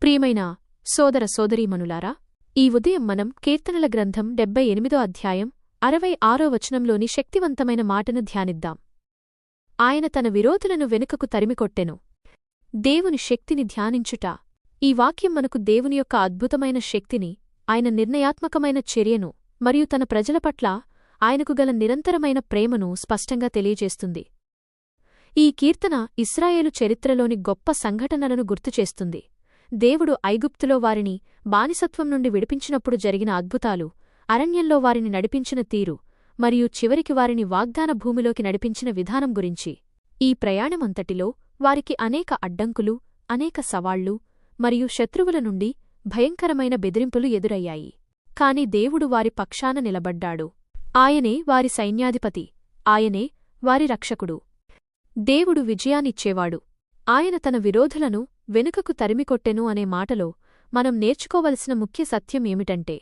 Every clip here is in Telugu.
ప్రియమైన సోదర సోదరీమణులారా, ఈ ఉదయం మనం కీర్తనల గ్రంథం 78 అధ్యాయం 66 వచనంలోని శక్తివంతమైన మాటను ధ్యానిద్దాం. ఆయన తన విరోధులను వెనుకకు తరిమికొట్టెను. దేవుని శక్తిని ధ్యానించుట. ఈ వాక్యం మనకు దేవుని యొక్క అద్భుతమైన శక్తిని, ఆయన నిర్ణయాత్మకమైన చర్యను మరియు తన ప్రజల పట్ల ఆయనకు గల నిరంతరమైన ప్రేమను స్పష్టంగా తెలియజేస్తుంది. ఈ కీర్తన ఇశ్రాయేలు చరిత్రలోని గొప్ప సంఘటనలను గుర్తుచేస్తుంది. దేవుడు ఐగుప్తులో వారిని బానిసత్వం నుండి విడిపించినప్పుడు జరిగిన అద్భుతాలు, అరణ్యంలో వారిని నడిపించిన తీరు మరియు చివరికి వారిని వాగ్దాన భూమిలోకి నడిపించిన విధానం గురించి. ఈ ప్రయాణమంతటిలో వారికి అనేక అడ్డంకులు, అనేక సవాళ్లు మరియు శత్రువుల నుండి భయంకరమైన బెదిరింపులు ఎదురయ్యాయి. కాని దేవుడు వారి పక్షాన నిలబడ్డాడు. ఆయనే వారి సైన్యాధిపతి. ఆయనే వారి రక్షకుడు. దేవుడు విజయాన్నిచ్చేవాడు. ఆయన తన విరోధులను వెనుకకు తరిమికొట్టెను అనే మాటలో మనం నేర్చుకోవలసిన ముఖ్య సత్యం ఏమిటంటే,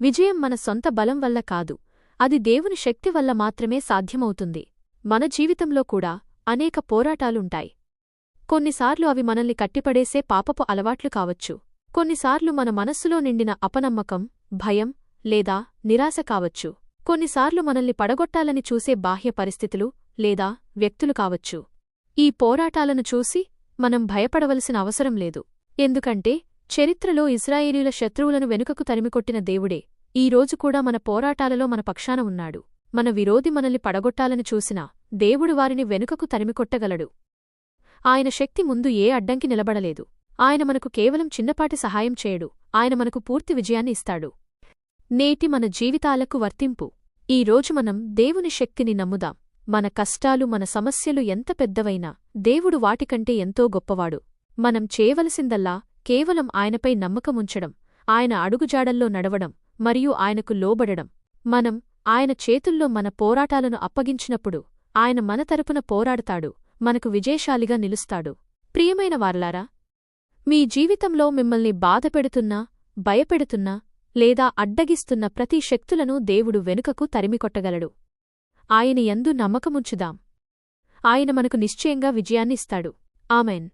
విజయం మన సొంత బలం వల్ల కాదు, అది దేవుని శక్తి వల్ల మాత్రమే సాధ్యమవుతుంది. మన జీవితంలో కూడా అనేక పోరాటాలుంటాయి. కొన్నిసార్లు అవి మనల్ని కట్టిపడేసే పాపపు అలవాట్లు కావచ్చు. కొన్నిసార్లు మన మనస్సులో నిండిన అపనమ్మకం, భయం లేదా నిరాశ కావచ్చు. కొన్నిసార్లు మనల్ని పడగొట్టాలని చూసే బాహ్య పరిస్థితులు లేదా వ్యక్తులు కావచ్చు. ఈ పోరాటాలను చూసి మనం భయపడవలసిన అవసరం లేదు. ఎందుకంటే చరిత్రలో ఇశ్రాయేలీయుల శత్రువులను వెనుకకు తరిమికొట్టిన దేవుడే ఈ రోజు కూడా మన పోరాటాలలో మన పక్షాన ఉన్నాడు. మన విరోధి మనల్ని పడగొట్టాలని చూసినా దేవుడు వారిని వెనుకకు తరిమికొట్టగలడు. ఆయన శక్తి ముందు ఏ అడ్డంకి నిలబడలేదు. ఆయన మనకు కేవలం చిన్నపాటి సహాయం చేయడు, ఆయన మనకు పూర్తి విజయాన్ని ఇస్తాడు. నేటి మన జీవితాలకు వర్తింపు. ఈ రోజు మనం దేవుని శక్తిని నమ్ముదాం. మన కష్టాలు, మన సమస్యలు ఎంత పెద్దవైనా దేవుడు వాటికంటే ఎంతో గొప్పవాడు. మనం చేయవలసిందల్లా కేవలం ఆయనపై నమ్మకముంచడం, ఆయన అడుగుజాడల్లో నడవడం మరియు ఆయనకు లోబడడం. మనం ఆయన చేతుల్లో మన పోరాటాలను అప్పగించినప్పుడు ఆయన మన తరపున పోరాడతాడు, మనకు విజయశాలిగా నిలుస్తాడు. ప్రియమైన వారలారా, మీ జీవితంలో మిమ్మల్ని బాధపెడుతున్నా, భయపెడుతున్నా లేదా అడ్డగిస్తున్న ప్రతి శక్తులను దేవుడు వెనుకకు తరిమికొట్టగలడు. ఆయన యందు నమ్మకముంచుదాం. ఆయన మనకు నిశ్చయంగా విజయాన్నిస్తాడు. ఆమెన్.